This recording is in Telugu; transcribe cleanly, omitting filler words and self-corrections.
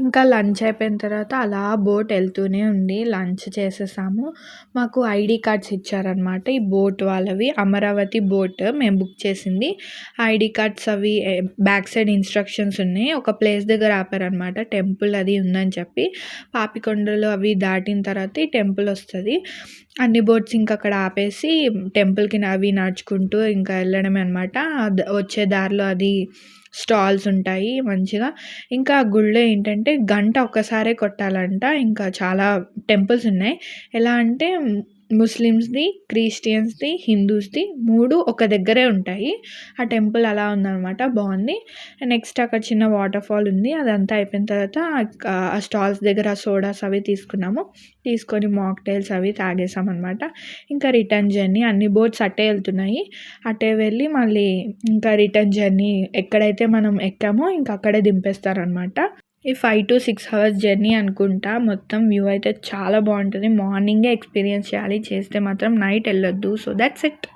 ఇంకా లంచ్ అయిపోయిన తర్వాత అలా బోట్ ఎళ్తూనే ఉంది. లంచ్ చేసేసాము. మాకు ఐడీ కార్డ్స్ ఇచ్చారనమాట. ఈ బోట్ వాళ్ళవి. అమరావతి బోట్ మేము బుక్ చేసింది. ఐడీ కార్డ్స్ అవి బ్యాక్ సైడ్ ఇన్‌స్ట్రక్షన్స్ ఉన్నాయి. ఒక ప్లేస్ దగ్గర ఆపారనమాట. టెంపుల్ అది ఉందని చెప్పి. పాపికొండలు అవి దాటిన తర్వాత ఈ టెంపుల్ ఒస్తది. అన్ని బోట్స్ ఇంక అక్కడ ఆపేసి టెంపుల్‌కి అవి నడుచుకుంటూ ఇంకా ఎళ్ళడమే అనమాట. వచ్చే దారిలో అది స్టాల్స్ ఉంటాయి మంచిగా. ఇంకా ఆ గుడిలో ఏంటంటే గంట ఒక్కసారే కొట్టాలంట. ఇంకా చాలా టెంపుల్స్ ఉన్నాయి. ఎలా అంటే ముస్లిమ్స్‌ది, క్రిస్టియన్స్‌ది, హిందూస్‌ది 3 ఒక దగ్గరే ఉంటాయి. ఆ టెంపుల్ అలా ఉందనమాట. బావుంది. నెక్స్ట్ అక్కడ చిన్న వాటర్ ఫాల్ ఉంది. అదంతా అయిపోయిన తర్వాత ఆ స్టాల్స్ దగ్గర సోడాస్ అవి తీసుకున్నాము. తీసుకొని మాక్టైల్స్ అవి తాగేసామనమాట. ఇంకా రిటర్న్ జర్నీ అన్ని బోట్స్ అటే ఎళ్తున్నాయి. అటే వెళ్ళి మళ్ళీ ఇంకా రిటర్న్ జర్నీ ఎక్కడైతే మనం ఎక్కామో ఇంక అక్కడే దింపేస్తారనమాట. ఈ 5-6 అవర్స్ జర్నీ అనుకుంటా. మొత్తం వ్యూ అయితే చాలా బావుంటది. మార్నింగే ఎక్స్‌పీరియన్స్ చేయాలి. చేస్తే మాత్రం నైట్ ఎళ్ళొద్దు. So, that's it.